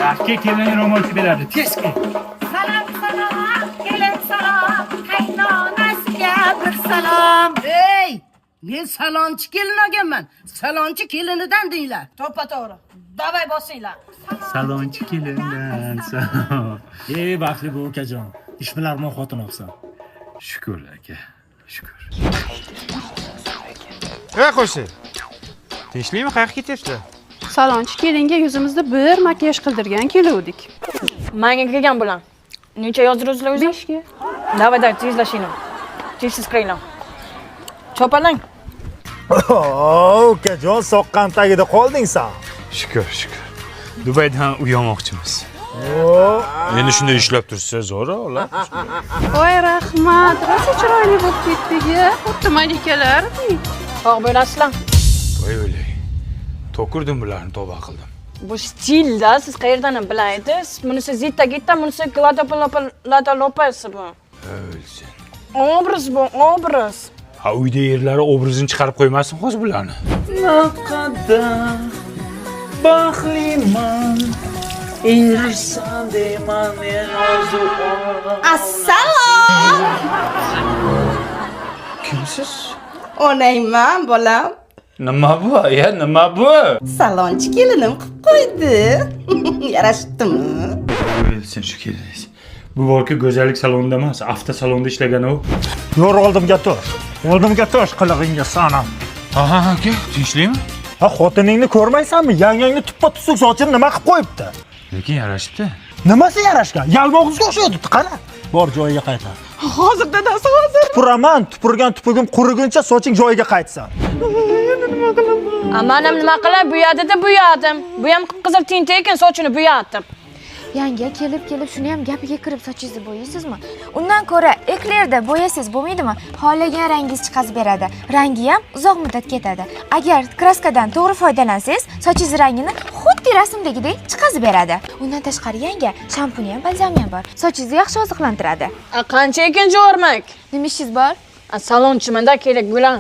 Yaxshi kelin ro'molchi beradi. Tez kel. Salom, salom, kelin salom, qaynonasiga bir salom. Ey, men salonchi kelin olganman. Salonchi kelinidan deylar. To'ppa to'g'ri. Davay bosinglar. Salonchi kelindan salom. Ey, baxtli bu ukajon. Ishbilarmon xotin olsan. Shukr aka. Shukr. Qo'shi. Tinchlikmi? Qayerga ketyapsizlar? Salonchi kelinga yuzimizda bir makiyaj qildirgan keluvdik. Manga kelgan bulan. Necha yozdiringizlar o'zi? 5 ga. Davay, tezlashing. Tezsiz qiringlar. Chopalang. Ukajon, soqqan tagida qolding sen. Shukr. Dubaydan uyalmoqchimiz. Endi shunday ishlab tursiz, zo'ra, ola. Voy rahmat, rosa chiroyli bo'lib ketdik-a. Xuddi malikalardek. Tog' bo'lasizlar. Voy o'lay. To'kurdim bularni, tavba qildim. Bu stilda siz qayerdan bilaysiz? Bunisi zitta gitta, bunisi lada lopasi bu. O'lsin. Obraz bu, obraz. Ha, uyda yerlari obrazini chiqarib qo'ymasin hozir bularni. Naqadar baxtliman. Erishsam deyman men orzu olaman. Assalom. Kimsiz? Onayman, bolam. Nima bu? Nima bu? Salonchi kelinim qilib qo'ydi. Yarashdimi? O'lsin shu kelingiz. Bu borki go'zallik salonida emas, avtosalonda ishlagan u. Yo'q, oldimga tur. Oldimga tur, qilig'ingga sanam. Aha, aka, tinchlikmi? Ha, xotiningni ko'rmaysanmi? Yangangni tuppa-tusuq sochini nima qilib qo'yibdi? Lekin yarashibdi. Nimasi yarashgan? Yalmog'izga o'xshaydi, qani? Bor joyiga qaytar. Hozir dadasi hozir. Tupuraman, tupurgan tupugim quriguncha soching joyiga qaytsin. Amanam nima qilay, buyadi-da buyadim. Bu ham qizil tinta ekan, sochini buyatdim. Yanga kelib shuni ham gapiga kirib sochingizni bo'yaysizmi? Undan ko'ra eklerda bo'yasangiz bo'lmaydimi? Xohlagan rangingiz chiqazib beradi. Rangi ham uzoq muddat ketadi. Agar kraskadan to'g'ri foydalansangiz, sochingiz rangini xuddi rasmdagidek chiqazib beradi. Undan tashqari yanga shampuni ham, balzami ham bor. Sochingizni yaxshi oziqlantiradi. Qancha ekan jo'rmak? Nima ishingiz bor? Salonchimanda kerak bulan.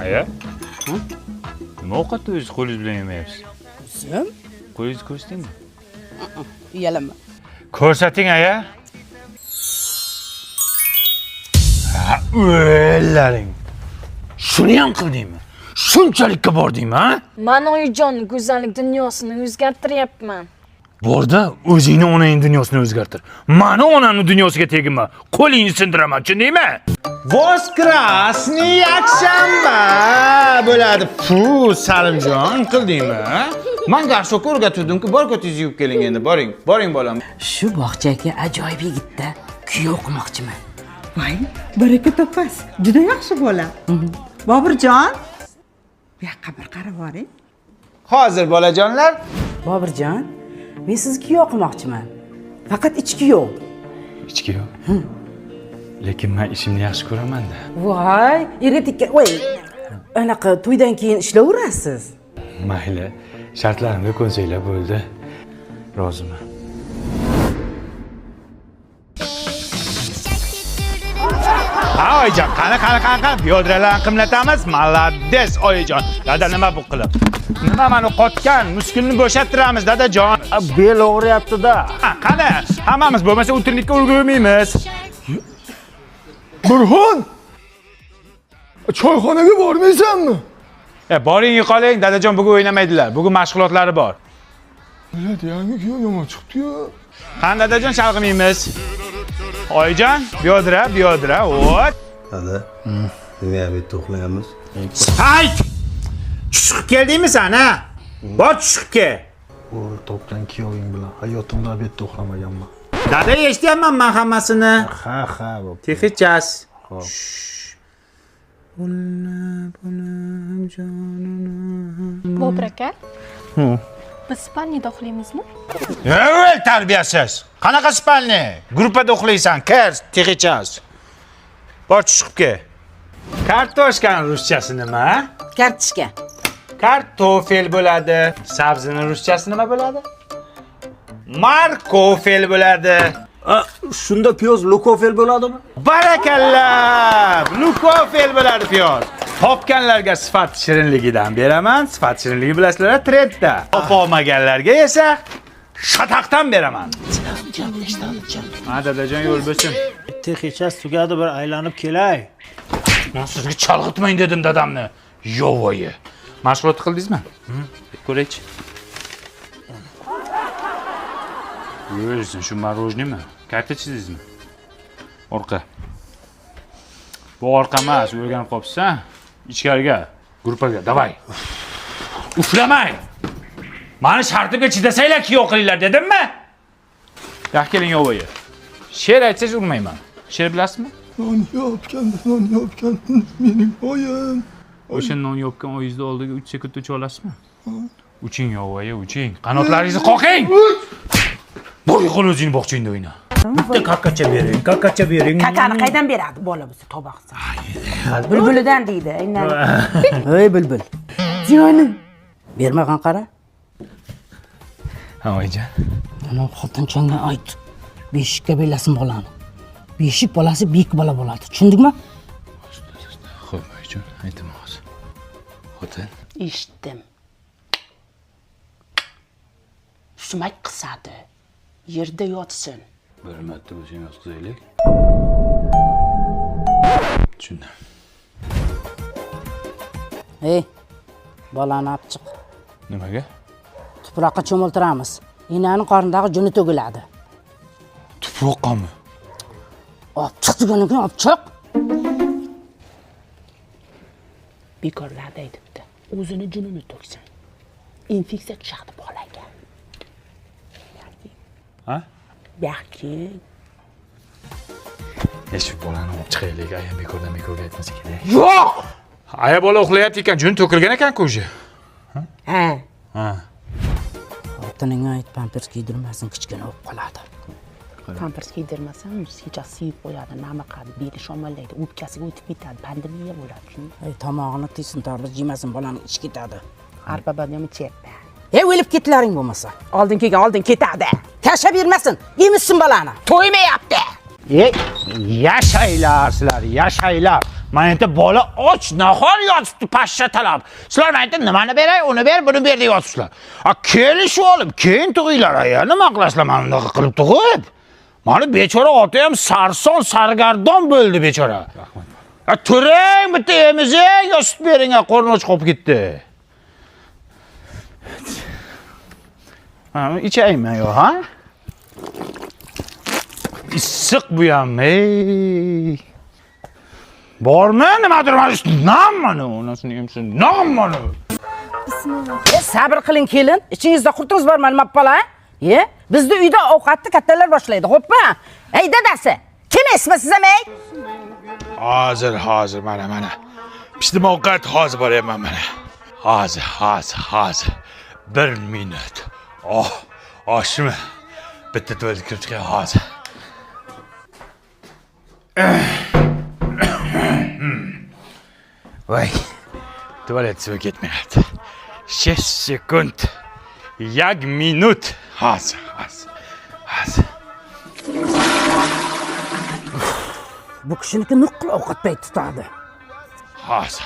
Aya? Nima ovqatni o'zingiz qo'lingiz bilan yemayapsiz? O'zim? Qo'lingizni ko'rsatingmi? Uyalaman. Ko'rsating, aya. Ha, o'llaring. Shuni ham qildingmi? Shunchalikka bordingmi, ha? Men oyijon go'zallik dunyosini o'zgartiryapman. Borda o'zingni onangning dunyosini o'zgartir. Mani onamning dunyosiga teginma. Qo'lingni sindiraman, tushundingmi? Voskrasniy yakshanba bo'ladi. Fu, Salimjon, qildingmi? Menga ashyoq o'rgatuvdim-ku, bor ko'tingizni yuvib keling endi, boring. Boring bolam. Shu bog'chaga ajoyib yigitda kuyov qilmoqchiman. Voy, baraka topasiz. Juda yaxshi bola. Bobirjon, bu yoqqa bir qarab boring. Hozir bolajonlar. Bobirjon, men sizga kuyov qilmoqchiman. Faqat ichki kuyov. Ichki yo'q. Lekin men ishimni yaxshi ko'raman-da. Voy, ergatikka, voy. Anaqa to'ydan keyin ishlayverasiz. Mayli, shartlarimga ko'nsanglar bo'ldi. Roziman. Ha, oyijon, qani, piyodalarni qimlatamiz. Malades, oyijon. Dada nima bu qilib? Nima meni qotgan muskulni bo'shattiramiz, dadajon. Bel og'riyapti-da. Ha, qani, hammamiz bo'lmasa o'tirlikka ulgurmaymiz. Burxon! Choyxonaga bormaysanmi? Boring, yo'qoling, dadajon bugun o'ynamaydilar. Bugun mashg'ulotlari bor. Millat, yangi kuyov yomon chiqdi-yu. Qani dadajon chalg'imaymiz. Oyijon, biyodira, o't. Dada, nima bu yerda uxlayapmiz? Hayt! Chiqib keldingmi sen, ha? Bor chiqib kel. Topgan kuyoving bilan hayotimda bu yerda uxlamaganman. Dada, eshityapman men hammasini. Ha, bo'p. Texchas. Xo'p. Bobur aka. Biz spalniyada uxlaymizmi? Ey, tarbiyasiz. Qanaqa spalni? Gruppada uxlaysan, kir, texchas. Bor chiqib kel. Kartoshkani ruschasi nima? Kartishka. Kartofel bo'ladi. Sabzini ruschasi nima bo'ladi? Markofel bo'ladi. Shunda piyoz lukofel bo'ladimi? Barakallah! Lukofel bo'ladi piyoz. Topganlarga sifat shirinligidan beraman. Sifat shirinligi bilasizlar, trendda. Topolmaganlarga esa shataqdan beraman. Ha, dadajon yo'l bo'lsin. Texnichasi tugadi, bir aylanib kelay. Men sizga chalg'itmang dedim dadamni. Yovoyi. Mashg'ulot qildingizmi? Ko'raychi. O'zing shu marojnimi? Karta chizdingizmi? Orqa. Bu orqa emas, o'rganib qolibsan. Ichkariga, gruppaga, davay. Uflamang. Mani shartimga chidasanglar kiyov qilinglar dedimmi? Yaxshi keling yovoyi. She'r aytsangiz urmayman. She'r bilasizmi? Non yopgan mening oyim. O'sha non yopgan oyingizni oldiga 3 sekund ucha olasizmi? Uching yovoyi, uching. Qanotlaringizni qoqing. Bo'g'il o'zingni bog'changda o'yna. Bitta kakkacha bering, kakkacha bering. Kakani qaydan beradi bola bo'lsa, to'baqsa. Bulbulidan deydi, aynan. Ey bulbul. Jonim. Bermagan qara. Ha, oyijon. Ana xotinchangga ayt. Beshikka belasin bolani. Beshik bolasi bek bola bo'ladi. Tushundingmi? Xo'p, oyijon, aytaman hozir. Xotin. Eshitdim. Sumak qisadi. Yerda yotsin. Bir marta bo'lsa yotqizaylik. Tushundim. Ey, bolani olib chiq. Nimaga? Tuproqqa cho'miltiramiz. Enani qornidagi juni to'giladi. Tuproqqami? Olib chiq degandan keyin olib chiq. Bekorlar deydi-da. O'zini junini to'ksin. Infeksiya tushadi bolaga. Ha? Yaxshi. Shu bolani olib chiqaylik, ayam bekordan bekorga aytmasa kerak. Yo'q! Aya bola uxlayapti ekan, jun to'kilgan ekan-ku o'sha. Ha. Ha. Xotiningga ayt, pampers kiydirmasin, kichkina bo'lib qoladi. Pampers kiydirmasam, kechasi siyib qo'yadi, nima qiladi, beli shomallaydi, o'pkasiga o'tib ketadi, pandemiya bo'ladi. Ey, tomog'ini tiysin, tarbiz yemasin, bolani ichib ketadi. Arpa badami cheppa. Ey, o'lib ketlaring bo'lmasa. Oldin kelgan oldin ketadi. Tashlab bermasin, yemissin bolani. To'ymayapti. Ey, yashaylar sizlar, yashaylar. Men endi bola och, nahor yotibdi pashsha talab. Sizlar men endi nimani beray, uni ber, buni ber deb yotibsizlar. Kelishib olib, keyin tug'inglar aya. Nima qilasizlar mana bunaqa qilib tug'ib? Mana bechora ota ham sarson, sargardon bo'ldi bechora. Turing, bitta emizing, yo sut bering, qorni och qolib ketdi. Ha, ichaymi yo, ha? Issiq bu ham, ey. Bormi? Nimadir mana shu nammani, onasini emsin, nammani. Bismillah. Sabr qiling kelin, ichingizda qurtingiz bormi nima bola? Bizda uyda ovqatni kattalar boshlaydi, xo'pmi? Ey dadasi, kim esmisiz ham ey? Hozir mana. Pishdim ovqat hozir boryapman mana. Hozir. 1 minut. Oshmi? Bitta tuvalet kirib chiqay hozir. Voy. Tuvalet suvi ketmayapti. 6 sekund. 1 minut. Hozir. Bu kishiniki nuqul ovqat payti tutadi. Hozir.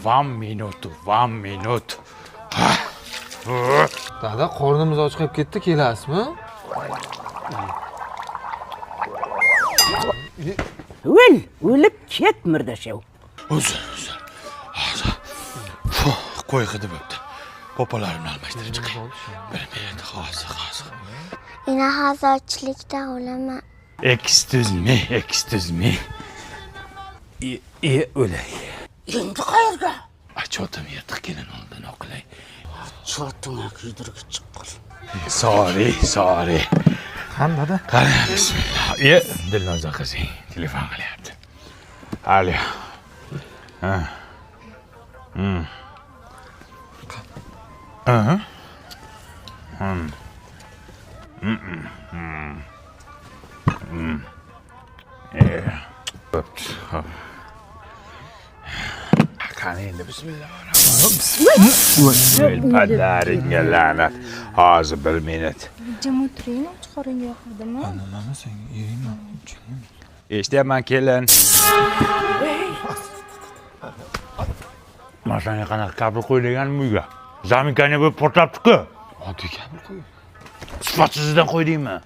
1 minut. Dada, qornimiz och qolib ketdi, kelasizmi? O'lib ket mirdashav. Uzr. Hozir. Qo'y hidi bo'pti. Popolarimni almashtirib chiqay. 1 minut hozir. Ina hozirchilikda o'laman. Excuse me. O'lay. Endi qayerga? Achotim yirtiq kelin oldin o'qilay. Chotinga kiydirib chiqqan. Sorry. Qani dada? Qani, bismillah. Dilnoza qizing telefon qilyapti. Alo. Ha. Qani endi bismillahirrohmanirrohim. Padaringga la'nat. Hozir 1 minut. Jim o'tiring, chiqaring yoqdimi? Nimami sen yeringmi? Eshityapman kelin. Men senga qanaqa kabel qo'y deganim uyga. Zamikani bo'lib portlabdi-ku. Oddiy kabel qo'y. Sifatsizdan qo'y deyman.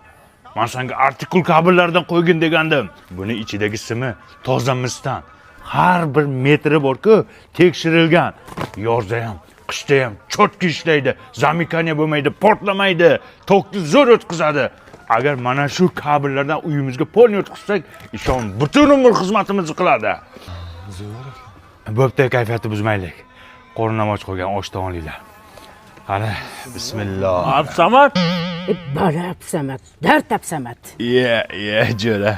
Men senga artikul kabellardan qo'ygin degandim. Buni ichidagi simi toza misdan. Har bir metri bor-ku, tekshirilgan. Yozda ham, qishda ham cho'tki ishlaydi. Zamikani bo'lmaydi, portlamaydi, tokni zo'r o'tkazadi. Agar mana shu kabellardan uyimizga polni o'tkazsak, ishon butun umr xizmatimizni qiladi. Bo'pti, kayfiyatni buzmaylik. Qo'rnim och qo'ygan oshdan olinglar. Qani, bismillah. Absamat. Bala Absamat, dard Absamat. Jo'ra.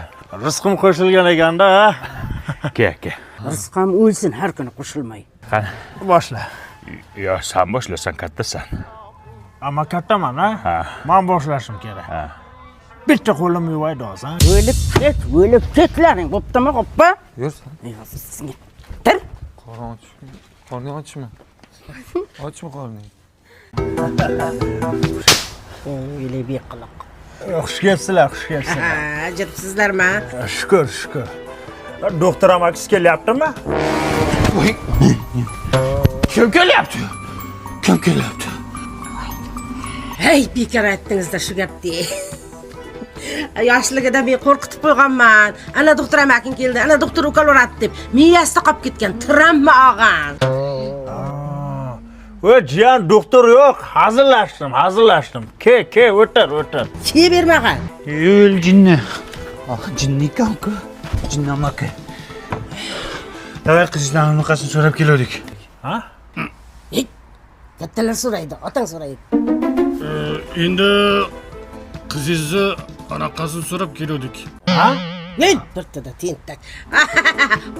Rizqim qo'shilgan ekanda, ha? Ke. Rizqim o'lsin har kuni qo'shilmay. Qani, Boshla. yo sen boshlasan, kattasan. Ammo kattaman, ha? Men boshlashim kerak. Bitta qo'lim yuvaydi hozir. O'lib ketlaring, bo'ptimi, qoppa? Yursin. Sizga. Tir. Qorning ochmi? Ochmi qorning? O'ylay beqiliq. Xush kelibsizlar, xush kelibsizlar. Ha, jiribsizlarmi? Shukr. Doktor amakis kelyaptimi? Kim kelyapti? Hey, bekor aytdingizda shu gapni. Yoshligida men qo'rqitib qo'yganman. Ana doktor amaking keldi, ana doktor ukol uratdi deb. Miyasida qolib ketgan tramma og'an. Voy, jiyan doktor yo'q, hazillashdim. Ke, o'tir. Ke bermagan. Yo'l jinni. Jinni ekan-ku. Jinni amaki. Davay qizlarning unaqasini so'rab keldik. Ha? Kattalar so'raydi, otang so'raydi. Endi qizingizni anaqasini so'rab keldik. Ha? Men birtada tentak.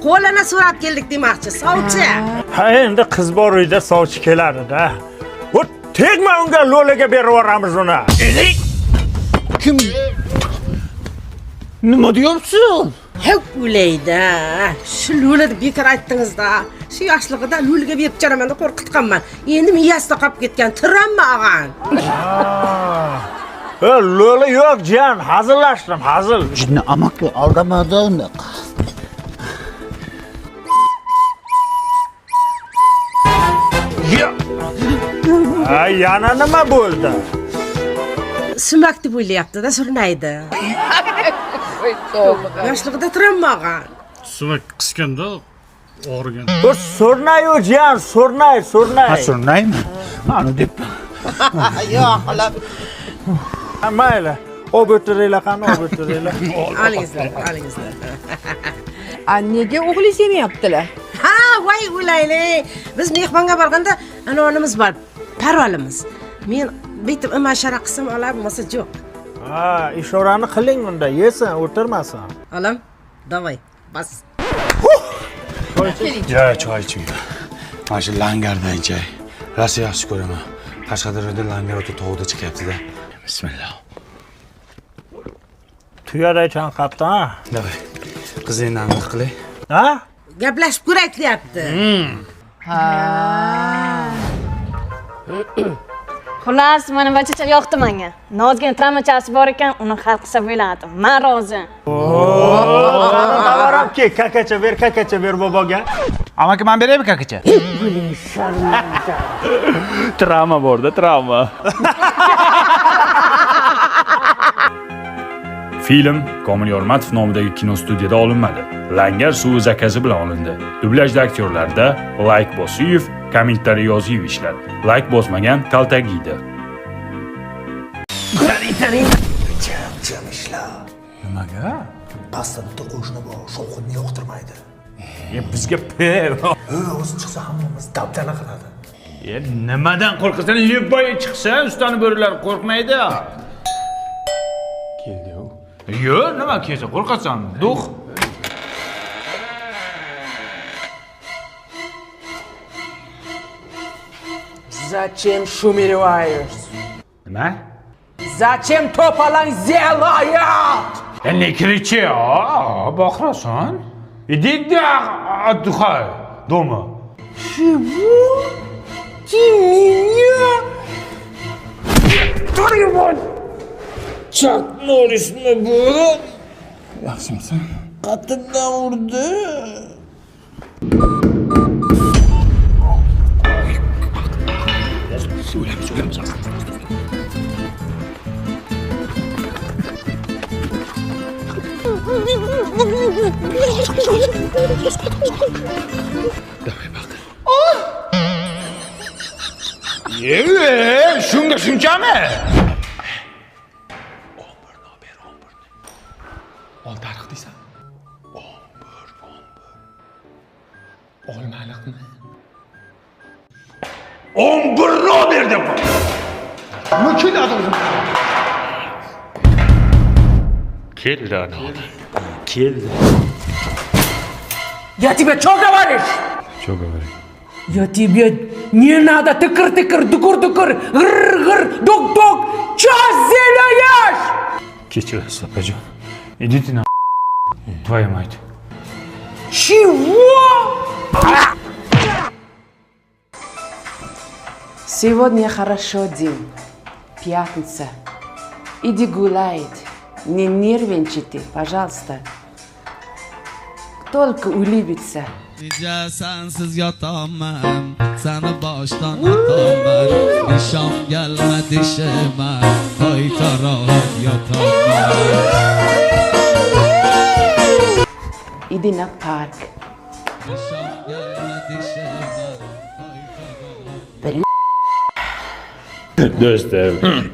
Qo'lini so'rab keldik demoqchi, sovchi. Ha, endi qiz bor uyda sovchi keladi-da. O tegma unga lo'laga berib yuboramiz uni. Kim? Nima deyapsan? Hep o'laydi. Shu lo'lani bekor aytdingizda. Shu yoshligida lo'liga berib jaraman deb qo'rqitganman. Endi miyasida qolib ketgan tramma og'an. Lo'la yo'q, jiyan, hazillashdim. Jinni amaki aldamadi uni. Yana nima bo'ldi? Sumak deb o'ylayapti-da, surnaydi. Yoshligida tramma og'an. Sumak qisganda og'rigan. So'rnayu jiyan, so'rnay. Ha, so'rnaymi? Mana deb. Yo'q, xolos. Mayli. O'tiringlar, qani o'tiringlar. Olingizlar. Nega o'g'lingiz yemayaptilar? Ha, voy o'laylik. Biz mehmonga borganda anonimiz bor, parvalimiz. Men bitib imashara qilsam olamiz, yo'q. Ha, ishorani qiling unda, yesin, o'tirmasin. Olam, davay, bas. Ya, choy iching. Mana shu langardan chay. Rosa yaxshi ko'raman. Qashqadaryoda langar o'ta tog'da chiqyapti-da. Bismillah. Tuyaday chanqabdi, ha? Davay. Qizingni aniq qilay. Ha? Gaplashib ko'rak deyapti. Xullas, mana vachacha yoqdi menga. Nozgina tramachasi bor ekan, uni hal qilsa bo'ladi. Men rozi. Tavaram ke, kakacha ber boboga. Amaki, men beraymi kakacha? Travma borda, travma. Film Komil Yormatov nomidagi kinostudiyada olinmadi. Langar suvi zakazi bilan olindi. Dublyajda aktyorlarda Like Bosiyev, kommentariy Yoziyev ishladi. Like bosmagan kaltagiydi. Jam ishlar. Nimaga? Pastda bitta qo'shni bor, shovqinni yoqtirmaydi. Bizga per. O'zi chiqsa hammamiz dabdala qiladi. Nimadan qo'rqasan? Lebboy chiqsa, ustani bo'rilar qo'rqmaydi. Keldi u. Yo'q, nima kelsa qo'rqasan? Duh. Зачем шумереваешь? Nima? Зачем to'palang zelает? Ne кричи, бахраsan. Иди отдыхай дома. Чего? Ты меня? Твою Чак Норрисmi bu? Yaxshimisan? Qattiqdan urdi. O'ylamiz. Shunga shunchami? Oltariq deysan. Olmaliqmi? 11 Robert deb. Nima keladi o'zim? Keldi ana. Keldi. Я тебе что говоришь? Что говоришь? Я тебе не надо тыкыр-тыкыр, дукур-дукур, гр-гр, дук-дук. Чё зелёешь? Кечирasiz, opajon. Идите на твою мать. Чего? Сегодня хорошо день. Пятница. Иди гулять. Не нервничайте, пожалуйста. Только улыбиться. Nice sensiz yotaman, seni boshdan ataman. Nishon gelmedi shima, qaytaroq yotaman. Иди на парк. Nishon gelmedi shima. Do'stim,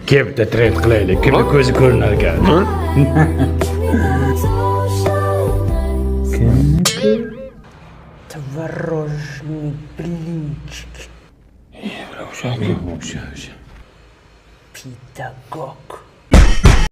kepda trend qilaylik. Kimni ko'zi ko'rinar ekan? Творожный блинчик. O'sha. Педагог.